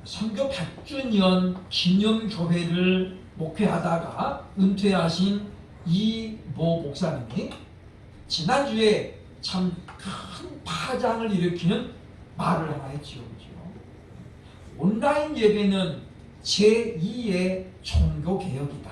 선교 100주년 기념교회를 목회하다가 은퇴하신 이모 목사님이 지난주에 참 큰 파장을 일으키는 말을 하나 했지요. 온라인 예배는 제2의 종교개혁이다.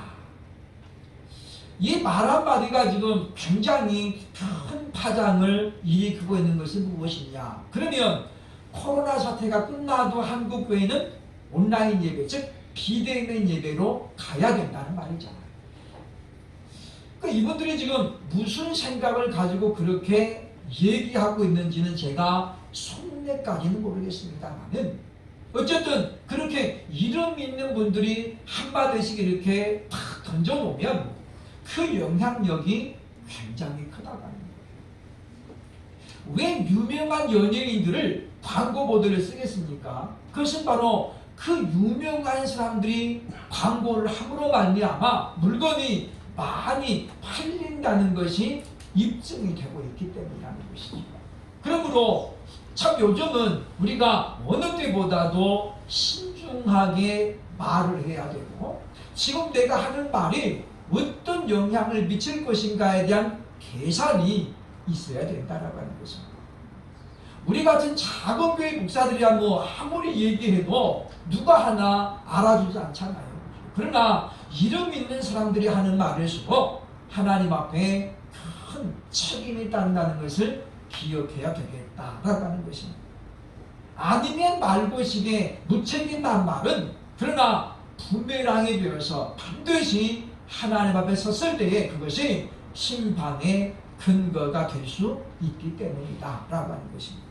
이 말 한마디가 지금 굉장히 큰 파장을 일으키고 있는 것이 무엇이냐. 그러면 코로나 사태가 끝나도 한국 교회는 온라인 예배, 즉 비대면 예배로 가야 된다는 말이잖아요. 그러니까 이분들이 지금 무슨 생각을 가지고 그렇게 얘기하고 있는지는 제가 속내까지는 모르겠습니다만은 어쨌든 그렇게 이름 있는 분들이 한마디씩 이렇게 탁 던져놓으면 그 영향력이 굉장히 크다고 하는 거예요. 왜 유명한 연예인들을 광고 모델을 쓰겠습니까? 그것은 바로 그 유명한 사람들이 광고를 함으로 말미암아 물건이 많이 팔린다는 것이 입증이 되고 있기 때문이라는 것이죠. 그러므로 참 요즘은 우리가 어느 때보다도 신중하게 말을 해야 되고 지금 내가 하는 말이 어떤 영향을 미칠 것인가에 대한 계산이 있어야 된다라고 하는 것입니다. 우리 같은 작은 교회 목사들이야 뭐 아무리 얘기해도 누가 하나 알아주지 않잖아요. 그러나 이름 있는 사람들이 하는 말일수록 하나님 앞에 큰 책임이 있다는 것을 기억해야 되겠다라고 하는 것입니다. 아니면 말고식의 무책임한 말은 그러나 부메랑이 되어서 반드시 하나님 앞에 섰을 때에 그것이 심판의 근거가 될 수 있기 때문이다 라고 하는 것입니다.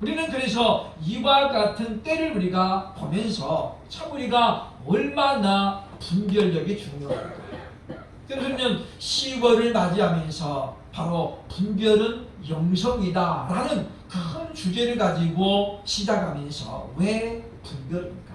우리는 그래서 이와 같은 때를 우리가 보면서 참 우리가 얼마나 분별력이 중요할까. 그러면 10월을 맞이하면서 바로 분별은 영성이다 라는 큰 주제를 가지고 시작하면서 왜 분별입니까?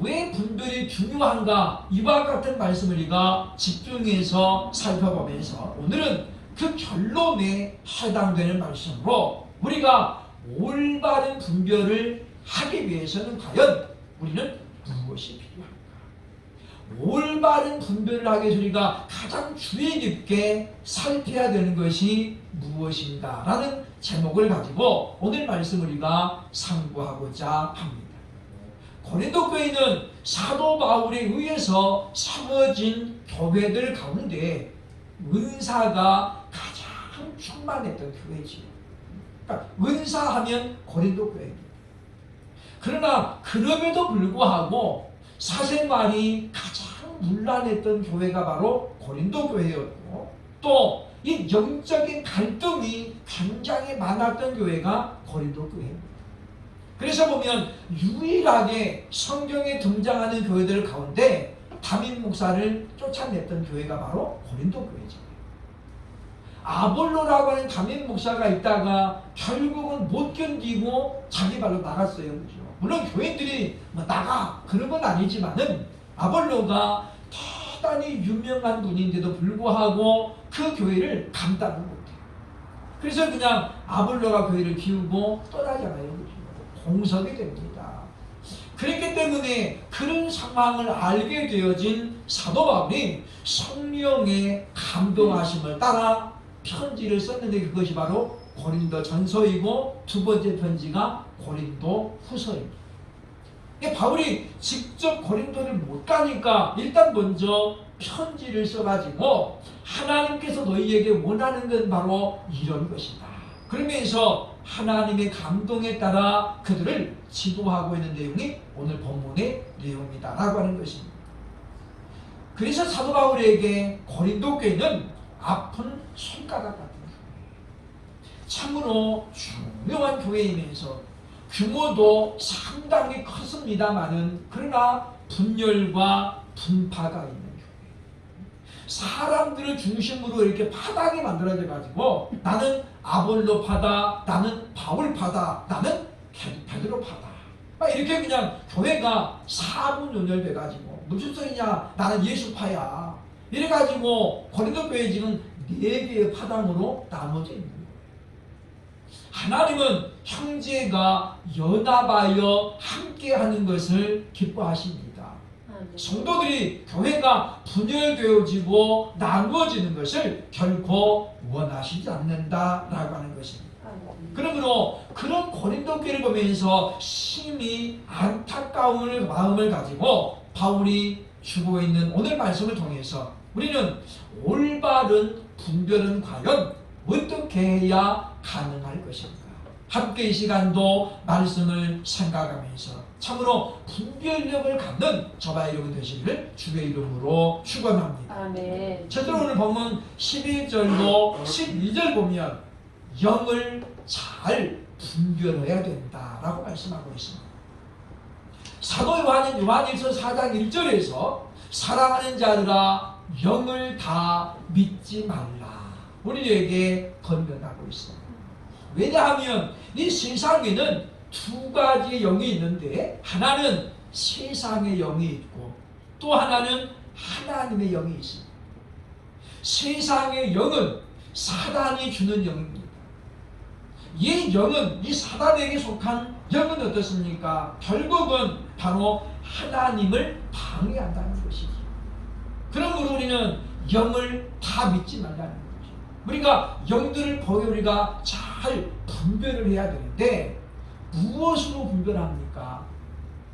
왜 분별이 중요한가? 이와 같은 말씀을 우리가 집중해서 살펴보면서 오늘은 그 결론에 해당되는 말씀으로 우리가 올바른 분별을 하기 위해서는 과연 우리는 무엇이 필요한가? 올바른 분별을 하기 위해서 우리가 가장 주의 깊게 살펴야 되는 것이 무엇인가? 라는 제목을 가지고 오늘 말씀을 우리가 상고하고자 합니다. 고린도 교회는 사도 바울에 의해서 세워진 교회들 가운데 은사가 가장 충만했던 교회지요. 그러니까 은사하면 고린도 교회입니다. 그러나 그럼에도 불구하고 사생활이 가장 문란했던 교회가 바로 고린도 교회였고 또 이 영적인 갈등이 굉장히 많았던 교회가 고린도 교회입니다. 그래서 보면 유일하게 성경에 등장하는 교회들 가운데 담임 목사를 쫓아냈던 교회가 바로 고린도 교회죠. 아볼로라고 하는 담임 목사가 있다가 결국은 못 견디고 자기 발로 나갔어요. 그죠? 물론 교인들이 뭐 나가 그런 건 아니지만은 아볼로가 대단히 유명한 분인데도 불구하고 그 교회를 감당을 못해요. 그래서 그냥 아볼로가 교회를 비우고 떠나잖아요. 그죠? 공석이 됩니다. 그렇기 때문에 그런 상황을 알게 되어진 사도 바울이 성령의 감동하심을 따라 편지를 썼는데 그것이 바로 고린도 전서이고 두 번째 편지가 고린도 후서입니다. 바울이 직접 고린도를 못 가니까 일단 먼저 편지를 써가지고 하나님께서 너희에게 원하는 건 바로 이런 것이다. 그러면서 하나님의 감동에 따라 그들을 지도하고 있는 내용이 오늘 본문의 내용이다 라고 하는 것입니다. 그래서 사도 바울에게 고린도 교회는 아픈 손가락 같은 교회, 참으로 중요한 교회이면서 규모도 상당히 컸습니다마는 그러나 분열과 분파가 있는 교회, 사람들을 중심으로 이렇게 파당이 만들어져 가지고 나는 아볼로 파다, 나는 바울 파다, 나는 베드로 파다, 막 이렇게 그냥 교회가 사분연열돼 가지고 무슨 소리냐, 나는 예수파야 이래 가지고 고린도 교회 지금 4개의 파당으로 나눠져 있는 거예요. 하나님은 형제가 연합하여 함께하는 것을 기뻐하십니다. 성도들이 교회가 분열되어지고 나누어지는 것을 결코 원하시지 않는다라고 하는 것입니다. 그러므로 그런 고린도 교회를 보면서 심히 안타까운 마음을 가지고 바울이 주고 있는 오늘 말씀을 통해서 우리는 올바른 분별은 과연 어떻게 해야 가능할 것인가? 함께 이 시간도 말씀을 생각하면서 참으로 분별력을 갖는 저와 여러분 되시기를 주의 이름으로 축원합니다. 아멘. 첫째로 오늘 본문 11절로 12절 보면 영을 잘 분별해야 된다라고 말씀하고 있습니다. 사도 요한은 요한일서 4장 1절에서 사랑하는 자들아 영을 다 믿지 말라 우리에게 권면하고 있습니다. 왜냐하면 이 세상에는 두 가지의 영이 있는데 하나는 세상의 영이 있고 또 하나는 하나님의 영이 있습니다. 세상의 영은 사단이 주는 영입니다. 이 영은 이 사단에게 속한 영은 어떻습니까? 결국은 바로 하나님을 방해한다는 것이죠. 그러므로 우리는 영을 다 믿지 말라는 거죠. 우리가 영들을 보여 우리가 잘 분별을 해야 되는데 무엇으로 분별합니까?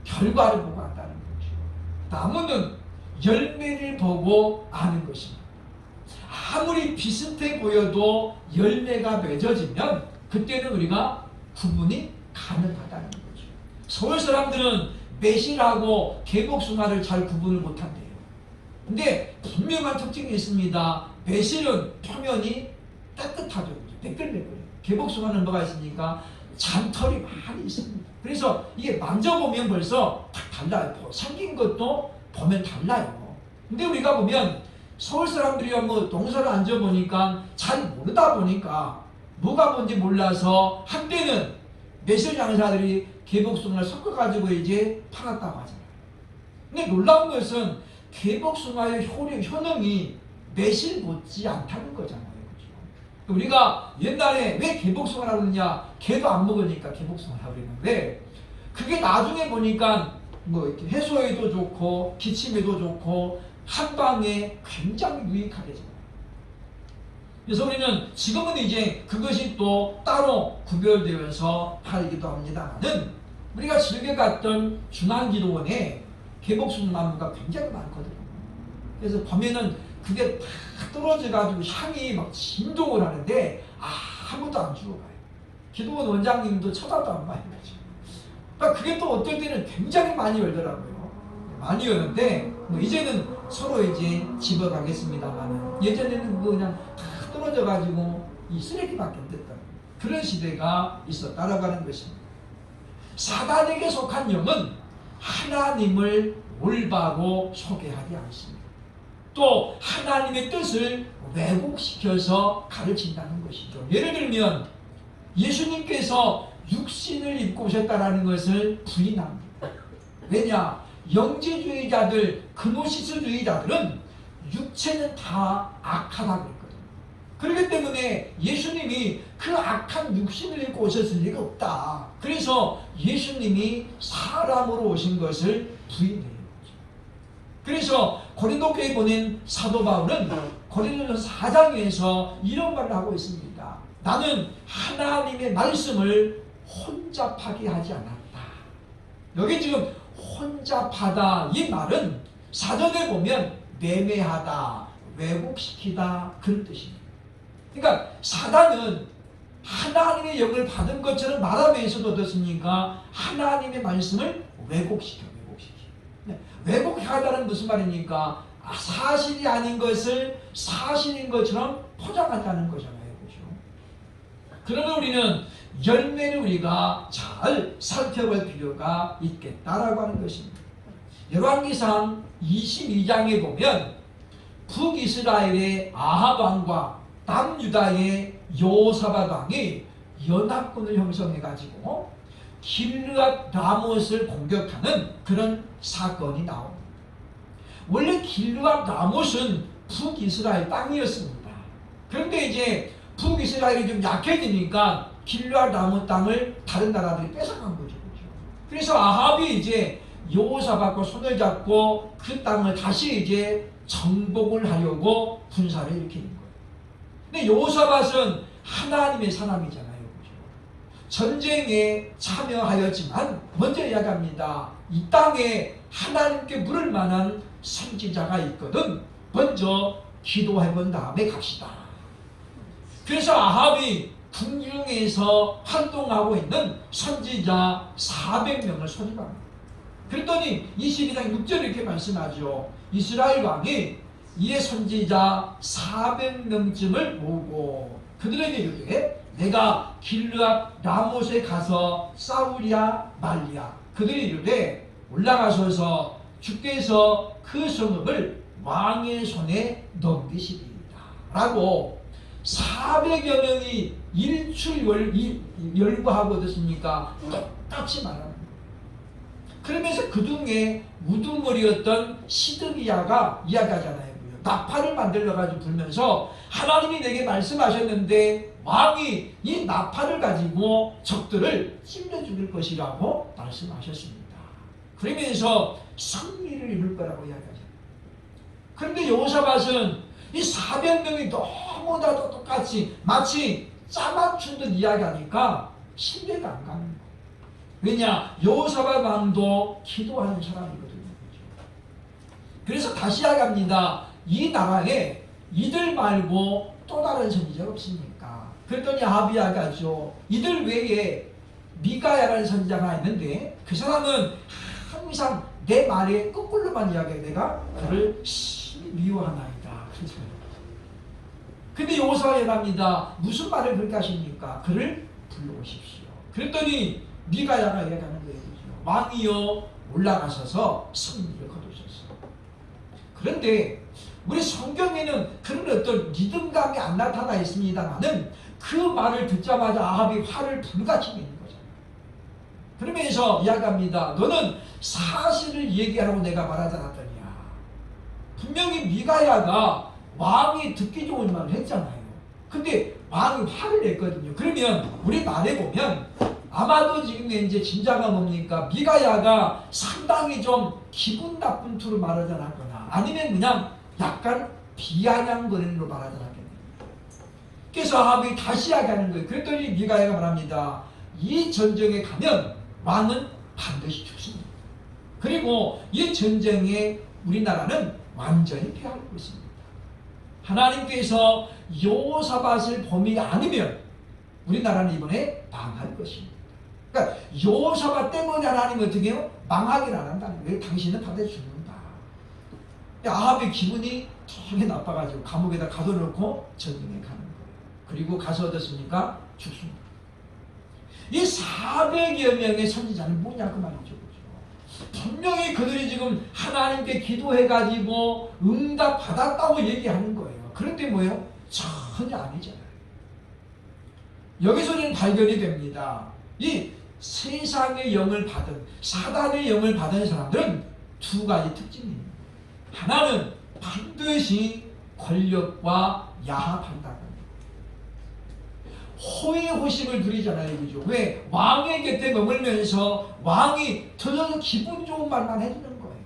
결과를 보고 안다는 거죠. 나무는 열매를 보고 아는 것입니다. 아무리 비슷해 보여도 열매가 맺어지면 그때는 우리가 구분이 가능하다는 거죠. 서울 사람들은 매실하고 개복숭아를 잘 구분을 못한대요. 근데 분명한 특징이 있습니다. 매실은 표면이 따뜻하죠. 매끌매끌해요. 개복숭아는 뭐가 있습니까? 잔털이 많이 있습니다. 그래서 이게 만져보면 벌써 딱 달라요. 생긴 것도 보면 달라요. 근데 우리가 보면 서울 사람들이 뭐 동서를 앉아보니까 잘 모르다 보니까 뭐가 뭔지 몰라서 한때는 매실 장사들이 개복숭아를 섞어가지고 이제 팔았다고 하잖아요. 근데 놀라운 것은 개복숭아의 효능이 매실 못지 않다는 거잖아요. 그렇죠? 우리가 옛날에 왜 개복숭아라고 그러냐? 개도 안 먹으니까 개복숭아라고 그랬는데 그게 나중에 보니까 뭐 이렇게 해소에도 좋고 기침에도 좋고 한방에 굉장히 유익하게 돼요. 그래서 우리는 지금은 이제 그것이 또 따로 구별되어서 팔기도 합니다만은 우리가 즐겨갔던 중앙기도원에 개복숭나무가 굉장히 많거든요. 그래서 보면은 그게 다 떨어져가지고 향이 막 진동을 하는데 아무도 안 죽어가요. 기도원 원장님도 쳐다도 안 봐요. 그러니까 그게 또 어떨 때는 굉장히 많이 열더라고요. 많이 여는데 뭐 이제는 서로 이제 집어가겠습니다만은 예전에는 그냥 다 떨어져가지고 이 쓰레기밖에 안 됐다. 그런 시대가 있었다라고 하는 것입니다. 사단에게 속한 영은 하나님을 올바로 소개하지 않습니다. 또 하나님의 뜻을 왜곡시켜서 가르친다는 것이죠. 예를 들면 예수님께서 육신을 입고 오셨다는 것을 부인합니다. 왜냐? 영지주의자들, 그노시스주의자들은 육체는 다 악하다고 했거든요. 그렇기 때문에 예수님이 그 악한 육신을 입고 오셨을 리가 없다. 그래서 예수님이 사람으로 오신 것을 부인해요. 그래서 고린도 교회에 보낸 사도 바울은 고린도전서 4장에서 이런 말을 하고 있습니다. 나는 하나님의 말씀을 혼잡하게 하지 않았다. 여기 지금 혼잡하다 이 말은 사전에 보면 매매하다, 왜곡시키다 그런 뜻입니다. 그러니까 사단은 하나님의 영을 받은 것처럼 말하면서도 어떻습니까? 하나님의 말씀을 왜곡시켜. 왜곡하다는 무슨 말입니까? 사실이 아닌 것을 사실인 것처럼 포장한다는 거잖아요. 그렇죠? 그러면 우리는 열매를 우리가 잘 살펴볼 필요가 있겠다라고 하는 것입니다. 열왕기상 22장에 보면 북이스라엘의 아합 왕과 남유다의 여호사밧 왕이 연합군을 형성해가지고 길르앗 라못을 공격하는 그런 사건이 나옵니다. 원래 길르앗 라못은 북이스라엘 땅이었습니다. 그런데 이제 북이스라엘이 좀 약해지니까 길르앗 라모 땅을 다른 나라들이 뺏어간 거죠. 그죠? 그래서 아합이 이제 여호사밧과 손을 잡고 그 땅을 다시 이제 정복을 하려고 군사를 일으키는 거예요. 근데 여호사밧은 하나님의 사람이잖아요. 그죠? 전쟁에 참여하였지만 먼저 이야기합니다. 이 땅에 하나님께 물을 만한 선지자가 있거든 먼저 기도해본 다음에 갑시다. 그래서 아합이 궁중에서 활동하고 있는 선지자 400명을 소집합니다. 그랬더니 22장 6절 이렇게 말씀하죠. 이스라엘 왕이 이에 선지자 400명쯤을 모으고 그들에게 이르되 내가 길르앗 라못에 가서 싸우랴 말랴. 그들이 이르되 올라가소서 주께서 그 성읍을 왕의 손에 넘기시리이다 라고 400여 명이 일출열구하고 어떻습니까? 똑같이 말합니다. 그러면서 그중에 우두머리였던 시드기야가 이야기하잖아요. 나팔을 만들어가지고 불면서 하나님이 내게 말씀하셨는데 왕이 이 나팔을 가지고 적들을 찔러 죽일 것이라고 말씀하셨습니다. 그러면서 승리를 이룰 거라고 이야기하죠. 그런데 여호사밧은 이 400명이 너무나도 똑같이 마치 짜맞춘 듯 이야기하니까 신뢰가 안 가는 거예요. 왜냐? 여호사밧 왕도 기도하는 사람이거든요. 그래서 다시 이야기합니다. 이 나라에 이들 말고 또 다른 선지자가 없습니까? 그랬더니 아합이 이야기하죠. 이들 외에 미가야라는 선지자가 있는데 그 사람은 항상 내 말에 거꾸로만 이야기해. 내가 그를 심히 미워하나이다. 근데 여호사밧이 얘기합니다. 무슨 말을 그렇게 하십니까? 그를 불러오십시오. 그랬더니 미가야가 이야기하는 거예요. 왕이여 올라가셔서 승리를 거두소서. 그런데 우리 성경에는 그런 어떤 리듬감이 안 나타나 있습니다만은 그 말을 듣자마자 아합이 화를 불같이 내는 거잖아요. 그러면서 이야기합니다. 너는 사실을 얘기하라고 내가 말하지 않았더냐. 분명히 미가야가 왕이 듣기 좋은 말을 했잖아요. 근데 왕이 화를 냈거든요. 그러면 우리 말해 보면 아마도 지금 이제 진짜가 뭡니까? 미가야가 상당히 좀 기분 나쁜 투로 말하지 않았거나 아니면 그냥 약간 비아냥거리는 로 말하지 않았겠네요. 그래서 아합이 다시 이야기하는 거예요. 그랬더니 미가야가 말합니다. 이 전쟁에 가면 왕은 반드시 죽습니다. 그리고 이 전쟁에 우리나라는 완전히 패할 것입니다. 하나님께서 여호사밧을 범이 않으면 우리나라는 이번에 망할 것입니다. 그러니까 여호사밧 때문에 하나님이 어떻게 해요? 망하긴 안 한다는 거예요. 당신은 반드시 죽는다. 아합의 기분이 되게 나빠가지고 감옥에다 가둬놓고 전쟁에 가는 거예요. 그리고 가서 어떻습니까? 죽습니다. 이 400여 명의 선지자는 뭐냐 그 말이죠. 분명히 그들이 지금 하나님께 기도해가지고 응답 받았다고 얘기하는 거예요. 그런데 뭐예요? 전혀 아니잖아요. 여기서는 발견이 됩니다. 이 세상의 영을 받은 사단의 영을 받은 사람들은 두 가지 특징이 있습니다. 하나는 반드시 권력과 야합한다는 거예요. 호의호식을 누리잖아요. 그죠? 왜? 왕의 곁에 머물면서 왕이 더 기분 좋은 말만 해주는 거예요.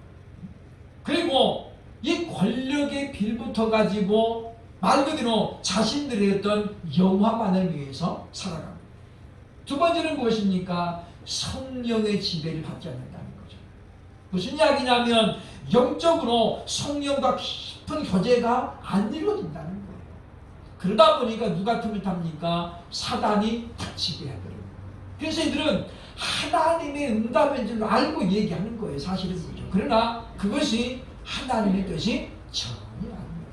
그리고 이 권력에 빌붙어 가지고 말 그대로 자신들의 어떤 영화만을 위해서 살아갑니다. 두 번째는 무엇입니까? 성령의 지배를 받지 않는다는 거죠. 무슨 이야기냐면 영적으로 성령과 깊은 교제가 안 이루어진다는 거예요. 그러다 보니까 누가 틈을 탑니까? 사단이 지배해버려요. 그래서 이들은 하나님의 응답인 줄 알고 얘기하는 거예요. 사실은 그죠. 그러나 그것이 하나님의 뜻이 전혀 아닙니다.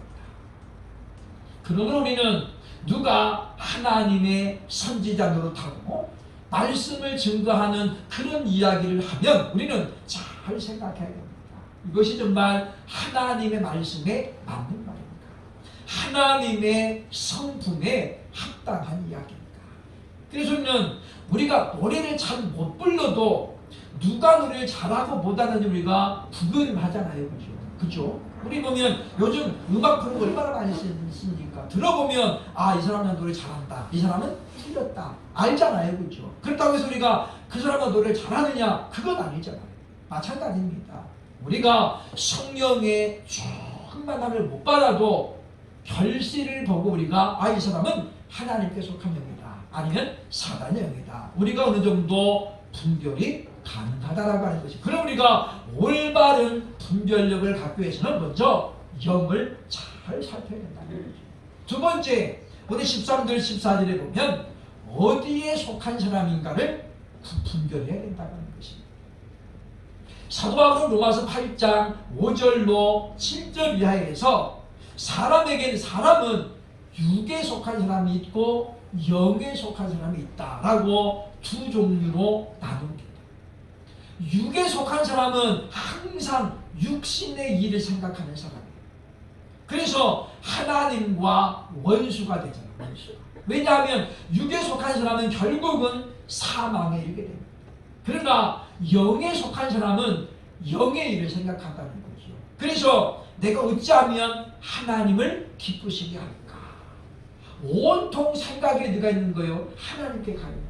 그러면 우리는 누가 하나님의 선지자 노릇하고 말씀을 증거하는 그런 이야기를 하면 우리는 잘 생각해야 됩니다. 이것이 정말 하나님의 말씀에 맞는 말입니다. 하나님의 성품에 합당한 이야기입니다. 그래서 우리가 노래를 잘 못 불러도 누가 노래를 잘하고 못하는지 우리가 구별을 하잖아요. 그죠? 우리 보면 요즘 음악 프로그램 얼마나 많이 쓰니까 들어보면 아, 이 사람은 노래 잘한다. 이 사람은 틀렸다. 알잖아요. 그죠? 그렇다고 해서 우리가 그 사람과 노래를 잘하느냐? 그건 아니잖아요. 마찬가지입니다. 우리가 성령의 충만함을 못 받아도 결실을 보고 우리가 이 사람은 하나님께 속한 영이다. 아니면 사단의 영이다. 우리가 어느 정도 분별이 가능하다라고 하는 것이. 그럼 우리가 올바른 분별력을 갖기 위해서는 먼저 영을 잘 살펴야 된다는 거죠. 두 번째, 오늘 13절 14절에 보면 어디에 속한 사람인가를 분별해야 된다는 것입니다. 사도 바울은 로마서 8장 5절로 7절 이하에서 사람은 육에 속한 사람이 있고 영에 속한 사람이 있다라고 두 종류로 나눕니다. 육에 속한 사람은 항상 육신의 일을 생각하는 사람이에요. 그래서 하나님과 원수가 되잖아요. 원수가. 왜냐하면 육에 속한 사람은 결국은 사망에 이르게 됩니다. 그러나 영에 속한 사람은 영의 일을 생각한다는 거죠. 그래서 내가 어찌하면 하나님을 기쁘시게 할까? 온통 생각에 누가 있는 거예요? 하나님께 가 있는 거예요.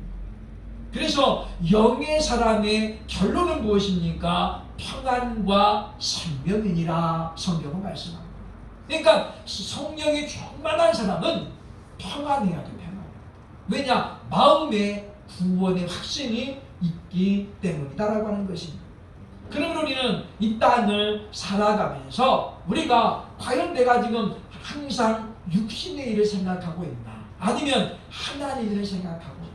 그래서 영의 사람의 결론은 무엇입니까? 평안과 생명이니라 성경은 말씀합니다. 그러니까 성령이 충만한 사람은 평안해야 돼. 평안. 왜냐? 마음에 구원의 확신이 있기 때문이다라고 하는 것입니다. 그러면 우리는 이 땅을 살아가면서 우리가 과연 내가 지금 항상 육신의 일을 생각하고 있나? 아니면 하나님의 일을 생각하고 있나?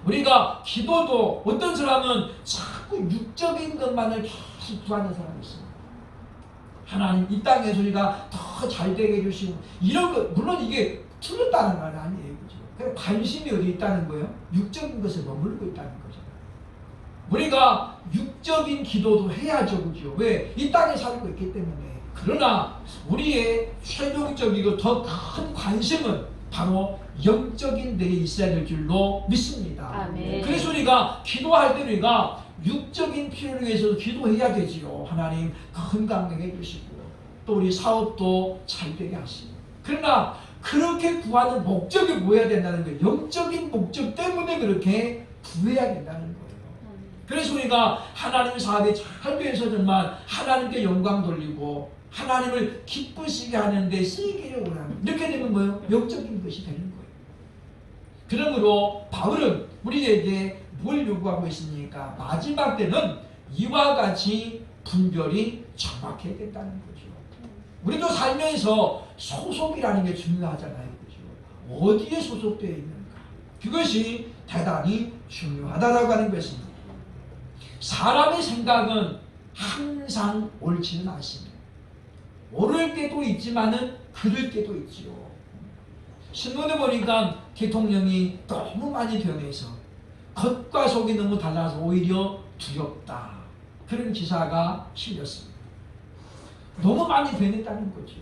우리가 기도도 어떤 사람은 자꾸 육적인 것만을 계속 구하는 사람이 있습니다. 하나님 이 땅에서 우리가 더 잘 되게 해주시고 이런 거 물론 이게 틀렸다는 건 아니에요. 그죠? 관심이 어디 있다는 거예요? 육적인 것에 머물고 있다는 거잖아요. 우리가 육적인 기도도 해야죠. 그죠? 왜? 이 땅에 살고 있기 때문에. 그러나 우리의 최종적이고 더 큰 관심은 바로 영적인 데에 있어야 될 줄로 믿습니다. 아멘. 그래서 우리가 기도할 때 우리가 육적인 필요를 위해서 기도해야 되지요. 하나님 건강하게 해주시고 또 우리 사업도 잘 되게 하시고. 그러나 그렇게 구하는 목적이 뭐여야 된다는 거예요. 영적인 목적 때문에 그렇게 구해야 된다는 거예요. 그래서 우리가 하나님 사업에 잘 돼서 정말 하나님께 영광 돌리고 하나님을 기쁘시게 하는데 쓰이기를 원하는, 이렇게 되면 뭐예요? 영적인 것이 되는 거예요. 그러므로 바울은 우리에게 뭘 요구하고 있습니까? 마지막 때는 이와 같이 분별이 정확해야 된다는 거죠. 우리도 살면서 소속이라는 게 중요하잖아요. 그죠? 어디에 소속되어 있는가? 그것이 대단히 중요하다라고 하는 것입니다. 사람의 생각은 항상 옳지는 않습니다. 옳을 때도 있지만은 그를 때도 있지요. 신문에 보니까 대통령이 너무 많이 변해서 겉과 속이 너무 달라서 오히려 두렵다. 그런 기사가 실렸습니다. 너무 많이 변했다는 거죠.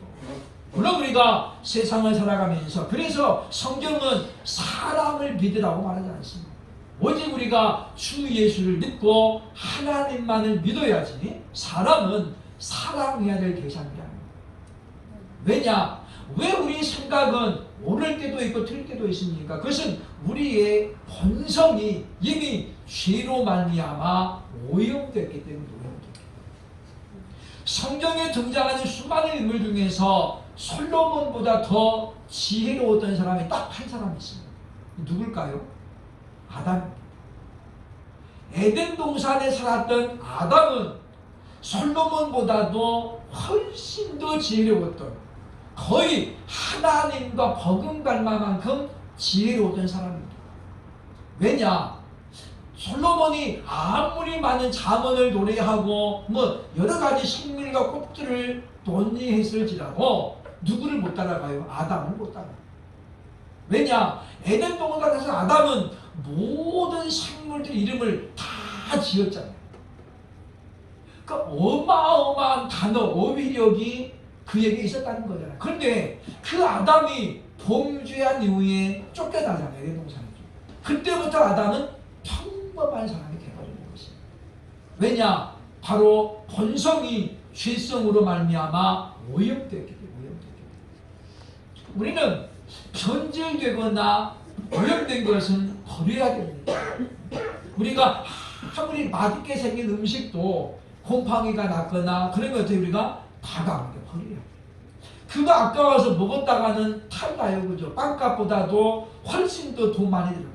물론 우리가 세상을 살아가면서 그래서 성경은 사람을 믿으라고 말하지 않습니다. 오직 우리가 주 예수를 믿고 하나님만을 믿어야지 사람은 사랑해야 될 대상이 아닙니다. 왜냐? 왜 우리 생각은 옳을 때도 있고 틀릴 때도 있습니까? 그것은 우리의 본성이 이미 죄로 말미암아 오염됐기 때문에 오염됐기. 성경에 등장하는 수많은 인물 중에서 솔로몬보다 더 지혜로웠던 사람이 딱 한 사람이 있습니다. 누굴까요? 아담. 에덴 동산에 살았던 아담은 솔로몬보다도 훨씬 더 지혜로웠던, 거의 하나님과 버금갈 만큼 지혜로웠던 사람입니다. 왜냐? 솔로몬이 아무리 많은 자문을 노래하고 뭐 여러 가지 식물과 꽃들을 논의했을지라도 누구를 못 따라가요? 아담을 못 따라가요. 왜냐? 에덴 동산에서 아담은 모든 생물들 이름을 다 지었잖아요. 그 어마어마한 단어, 어휘력이 그에게 있었다는 거잖아요. 그런데 그 아담이 범죄한 이후에 쫓겨나잖아요. 에덴 동산에서. 그때부터 아담은 평범한 사람이 되어버리는 것입니다. 왜냐? 바로 본성이 죄성으로 말미암아 오염되었기 때문에. 우리는 변질되거나 오염된 것은 버려야 됩니다. 우리가 아무리 맛있게 생긴 음식도 곰팡이가 났거나 그러면 어떻게 우리가 다가오게 버려요. 그거 아까워서 먹었다가는 탈나요. 그죠? 빵값보다도 훨씬 더 돈 많이 들어가요.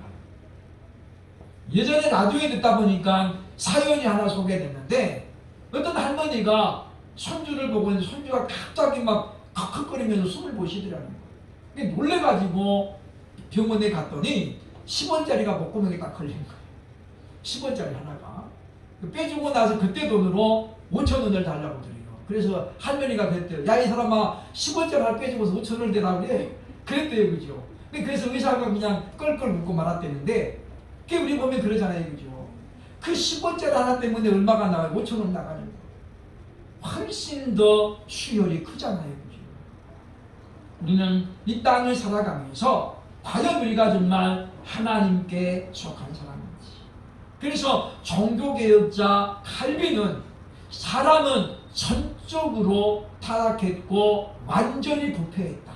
예전에 라디오에 듣다 보니까 사연이 하나 소개됐는데 어떤 할머니가 손주를 보고 있는데 손주가 갑자기 막 칵칵거리면서 숨을 못 쉬더라는 거예요. 놀래가지고 병원에 갔더니 10원짜리가 목구멍에 딱 걸린 거예요. 10원짜리 하나가. 빼주고 나서 그때 돈으로 5,000원을 달라고 드려요. 그래서 할머니가 그랬대요. 야, 이 사람아 10원짜리 하나 빼주고서 5,000원을 대라고 그래. 그랬대요. 그죠? 그래서 의사가 그냥 껄껄 묻고 말았대는데 그게 우리 보면 그러잖아요. 그죠? 그 10원짜리 하나 때문에 얼마가 나와요? 5,000원 나가는 거. 훨씬 더 수혈이 크잖아요. 그죠? 우리는 이 땅을 살아가면서 과연 우리가 정말 하나님께 속한 사람인지. 그래서 종교개혁자 칼빈은 사람은 전적으로 타락했고 완전히 부패했다.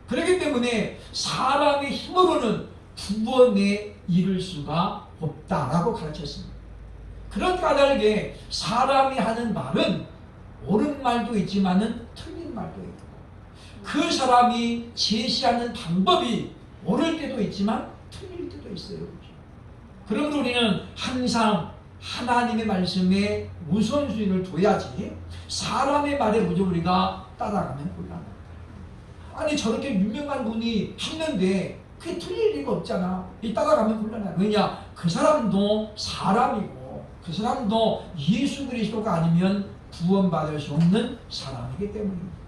그렇기 때문에 사람의 힘으로는 구원에 이를 수가 없다라고 가르쳤습니다. 그런 까닭에 사람이 하는 말은 옳은 말도 있지만은 틀린 말도 있고 그 사람이 제시하는 방법이 옳을 때도 있지만 틀릴 때도 있어요. 그러므로 우리는 항상 하나님의 말씀에 우선순위를 둬야지 사람의 말에 무조건 우리가 따라가면 곤란합니다. 아니 저렇게 유명한 분이 했는데 그게 틀릴 리가 없잖아. 이 따라가면 곤란해. 왜냐? 그 사람도 사람이고 그 사람도 예수 그리스도가 아니면 구원받을 수 없는 사람이기 때문입니다.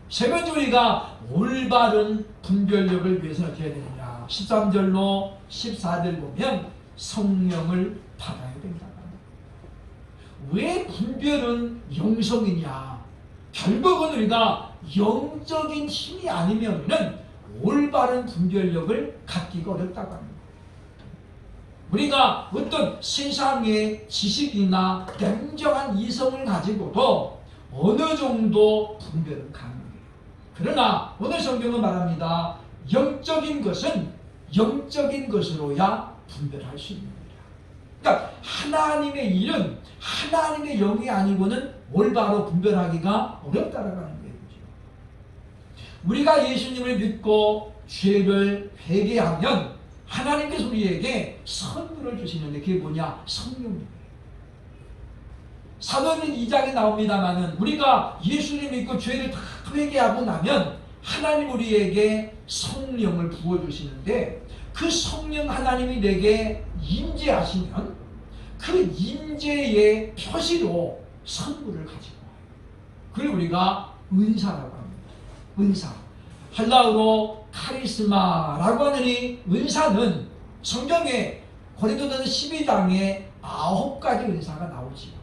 세 번째 우리가 올바른 분별력을 위해서 어떻게 해야 되느냐. 13절로 14절 보면 성령을 받아야 된다. 왜 분별은 영성이냐? 결국은 우리가 영적인 힘이 아니면은 올바른 분별력을 갖기가 어렵다고 합니다. 우리가 어떤 세상의 지식이나 냉정한 이성을 가지고도 어느 정도 분별은 가능해요. 그러나 오늘 성경은 말합니다. 영적인 것은 영적인 것으로야 분별할 수 있는 거야. 그러니까 하나님의 일은 하나님의 영이 아니고는 올바로 분별하기가 어렵다라고 하는 거예요. 우리가 예수님을 믿고 죄를 회개하면 하나님께서 우리에게 선물을 주시는데 그게 뭐냐? 성령이에요. 사도행전 2장에 나옵니다마는 우리가 예수님 믿고 죄를 다 회개하고 나면 하나님 우리에게 성령을 부어주시는데 그 성령 하나님이 내게 임재하시면 그 임재의 표시로 선물을 가지고 와요. 그걸 우리가 은사라고 합니다. 은사. 헬라어로 카리스마라고 하는 이 은사는 성경에 고린도전서 12장에 9가지 은사가 나오지요.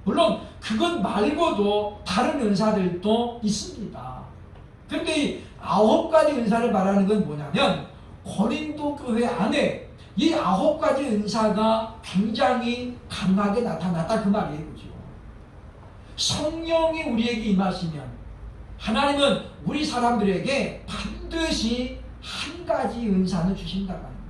물론 그것 말고도 다른 은사들도 있습니다. 그런데 이 9가지 은사를 말하는 건 뭐냐면 고린도 교회 안에 이 9가지 은사가 굉장히 강하게 나타났다 그 말이에요. 그죠? 성령이 우리에게 임하시면 하나님은 우리 사람들에게 반드시 한 가지 은사는 주신다고 합니다.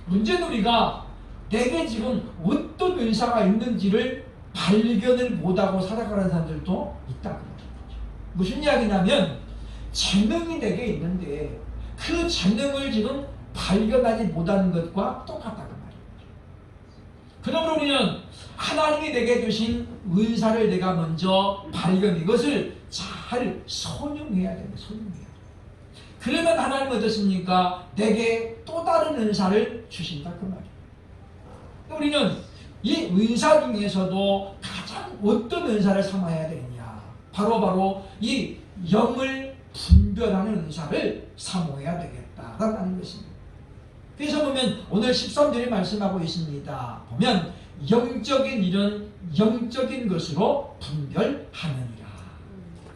문제는 우리가 내게 지금 어떤 은사가 있는지를 발견을 못하고 살아가는 사람들도 있다고 합니다. 무슨 이야기냐면 재능이 내게 있는데 그 재능을 지금 발견하지 못하는 것과 똑같다고 말이에요. 그러므로 우리는 하나님이 내게 주신 은사를 내가 먼저 발견 이것을 잘 선용해야 됩니다. 선용해야 돼요. 그러면 하나님은 어떻습니까? 내게 또 다른 은사를 주신다 그 말이에요. 우리는 이 은사 중에서도 가장 어떤 은사를 삼아야 되느냐? 바로 이 영을 분별하는 은사를 삼아야 되겠다라고 하는 것입니다. 그래서 보면 오늘 13절에 말씀하고 있습니다. 보면 영적인 일은 영적인 것으로 분별하느니라.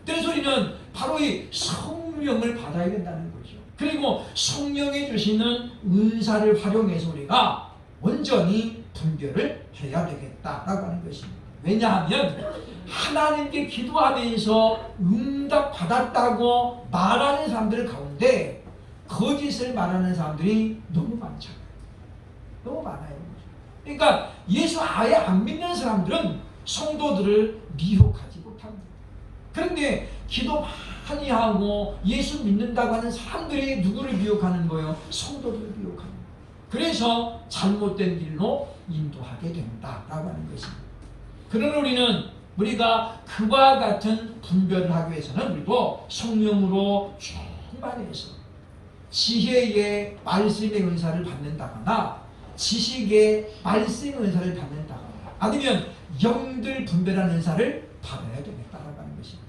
그래서 우리는 바로 이 성령을 받아야 된다는 거죠. 그리고 성령이 주시는 은사를 활용해서 우리가 온전히 분별을 해야 되겠다라고 하는 것입니다. 왜냐하면 하나님께 기도하면서 응답받았다고 말하는 사람들 가운데 거짓을 말하는 사람들이 너무 많잖아요. 너무 많아요. 그러니까 예수 아예 안 믿는 사람들은 성도들을 미혹하지 못합니다. 그런데 기도 많이 하고 예수 믿는다고 하는 사람들이 누구를 미혹하는 거예요? 성도들을 미혹하는 거예요. 그래서 잘못된 길로 인도하게 된다라고 하는 것입니다. 그러나 우리가 그와 같은 분별을 하기 위해서는 우리도 성령으로 충만해서 지혜의 말씀의 은사를 받는다거나 지식의 말씀의 은사를 받는다거나 아니면 영들 분별하는 은사를 받아야 되겠다라고 하는 것입니다.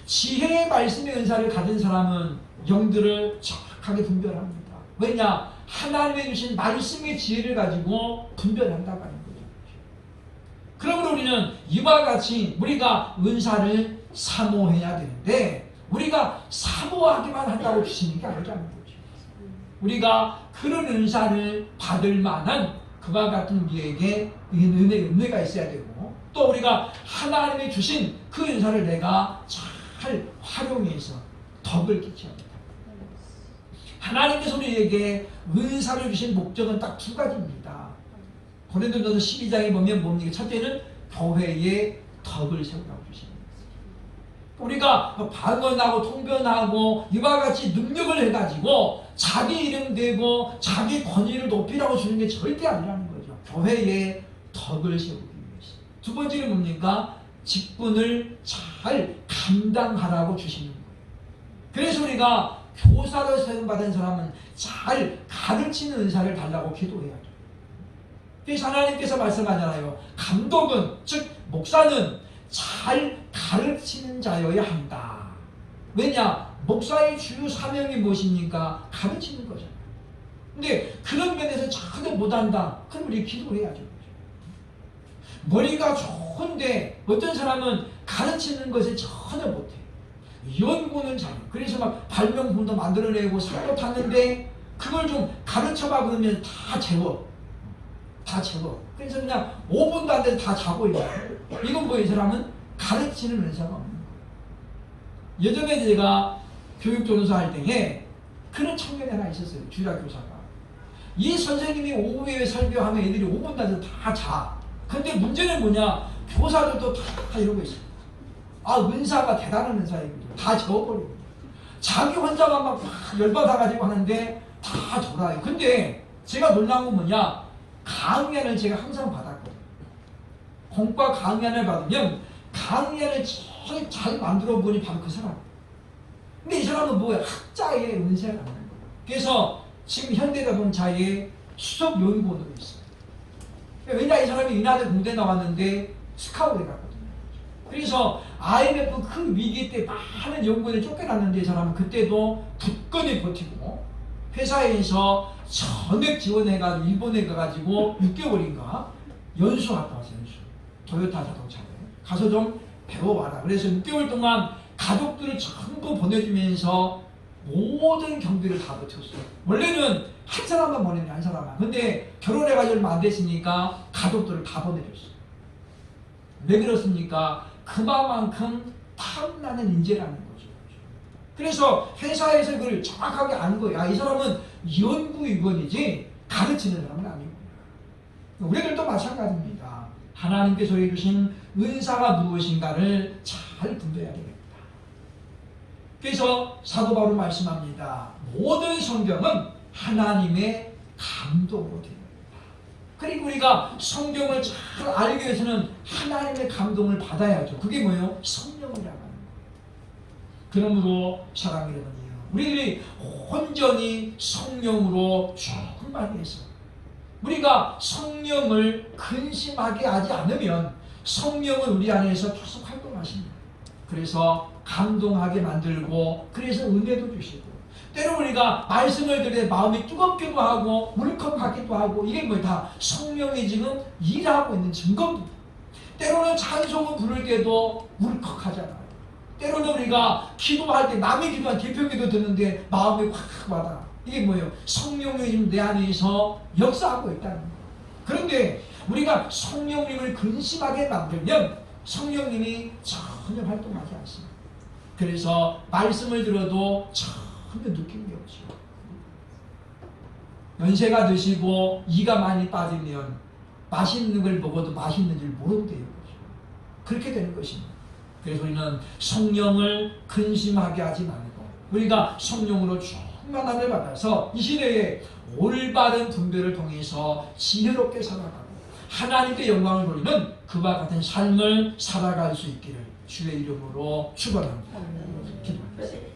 지혜의 말씀의 은사를 가진 사람은 영들을 정확하게 분별합니다. 왜냐? 하나님의 주신 말씀의 지혜를 가지고 분별한다고 하는 거죠. 그러므로 우리는 이와 같이 우리가 은사를 사모해야 되는데 우리가 사모하기만 한다고 주시는 게 아니라는 거죠. 우리가 그런 은사를 받을 만한 그와 같은 우리에게 은혜가 있어야 되고 또 우리가 하나님이 주신 그 은사를 내가 잘 활용해서 덕을 끼쳐야 합니다. 하나님께서 우리에게 은사를 주신 목적은 딱 두 가지입니다. 고린도전서 12장에 보면 뭡니까? 첫째는 교회의 덕을 세우라고 주십니다. 우리가 방언하고 통변하고 이와 같이 능력을 해가지고 자기 이름 대고 자기 권위를 높이라고 주는 게 절대 아니라는 거죠. 교회의 덕을 세우기 위해서. 두 번째는 뭡니까? 직분을 잘 감당하라고 주시는 거예요. 그래서 우리가 교사로 세움받은 사람은 잘 가르치는 은사를 달라고 기도해야죠. 그래서 하나님께서 말씀하잖아요. 감독은 즉 목사는 잘 가르치는 자여야 한다. 왜냐? 목사의 주요 사명이 무엇입니까? 가르치는 거잖아요. 근데 그런 면에서 전혀 못한다. 그럼 우리 기도해야죠. 머리가 좋은데 어떤 사람은 가르치는 것을 전혀 못해. 연구는 잘해. 그래서 막 발명품도 만들어내고 상도 탔는데 그걸 좀 가르쳐봐 그러면 다 재워. 그래서 그냥 5분도 안 돼서 다 자고 있어요. 이건 뭐 이 사람은 가르치는 은사가 없는 거예요. 예전에 제가 교육전도사 할 때에 그런 청년이 하나 있었어요. 주일학교사가. 이 선생님이 오후에 설교하면 애들이 5분도 안 돼서 다 자. 근데 문제는 뭐냐? 교사들도 다 이러고 있어요. 은사가 대단한 은사입니다. 다 적어버리고. 자기 혼자만 막 열받아가지고 하는데 다 돌아요. 근데 제가 놀라운 건 뭐냐? 강의안을 제가 항상 받았거든요. 공과 강의안을 받으면 강의안을 제일 잘 만들어 보니 바로 그 사람. 근데 이 사람은 뭐예요? 학자의 은사가 있는 거예요. 그래서 지금 현대자동차의 수석 연구원으로 있어요. 왜냐? 이 사람이 인하대 공대 나왔는데 스카우트에 갔거든요. 그래서 IMF 큰 위기 때 많은 연구원에 쫓겨났는데 이 사람은 그때도 굳건히 버티고 회사에서 전액 지원해가지고 일본에 가가지고 6개월인가 연수 갔다 왔어요. 연수. 토요타 자동차에 가서 좀 배워와라. 그래서 6개월 동안 가족들을 전부 보내주면서 모든 경비를 다 버텼어요. 원래는 한 사람만 보냈는데 한 사람만. 근데 결혼해가지고 얼마 안 됐으니까 가족들을 다 보내줬어요. 왜 그렇습니까? 그만큼 탐나는 인재라는 거죠. 그래서 회사에서 그걸 정확하게 아는 거예요. 이 사람은 연구위원이지 가르치는 사람은 아니고. 우리들도 마찬가지입니다. 하나님께서 주신 은사가 무엇인가를 잘 분별해야 되겠다. 그래서 사도 바울은 말씀합니다. 모든 성경은 하나님의 감동으로 되어 있다. 그리고 우리가 성경을 잘 알기 위해서는 하나님의 감동을 받아야죠. 그게 뭐예요? 성령이라고 하는 거예요. 그러므로 사랑하는 여러분이요, 우리들이 온전히 성령으로 충만해서 우리가 성령을 근심하게 하지 않으면 성령은 우리 안에서 계속 활동하십니다. 그래서 감동하게 만들고 그래서 은혜도 주시고 때로 우리가 말씀을 들을 때 마음이 뜨겁기도 하고 울컥하기도 하고 이게 뭐 다 성령이 지금 일하고 있는 증거입니다. 때로는 찬송을 부를 때도 울컥하잖아요. 때로는 우리가 기도할 때 남의 기도한 대표기도 듣는데 마음이 확 와닿아. 이게 뭐예요? 성령이 지금 내 안에서 역사하고 있다는 거예요. 그런데 우리가 성령님을 근심하게 만들면 성령님이 전혀 활동하지 않습니다. 그래서 말씀을 들어도 전혀 느낀 게 없죠. 연세가 드시고 이가 많이 빠지면 맛있는 걸 먹어도 맛있는 줄 모른대요. 그렇게 되는 것입니다. 그래서 우리는 성령을 근심하게 하지 말고 우리가 성령으로 충만함을 받아서 이 시대에 올바른 분별을 통해서 지혜롭게 살아가고 하나님께 영광을 돌리는 그와 같은 삶을 살아갈 수 있기를 주의 이름으로 축원합니다. 기도합니다.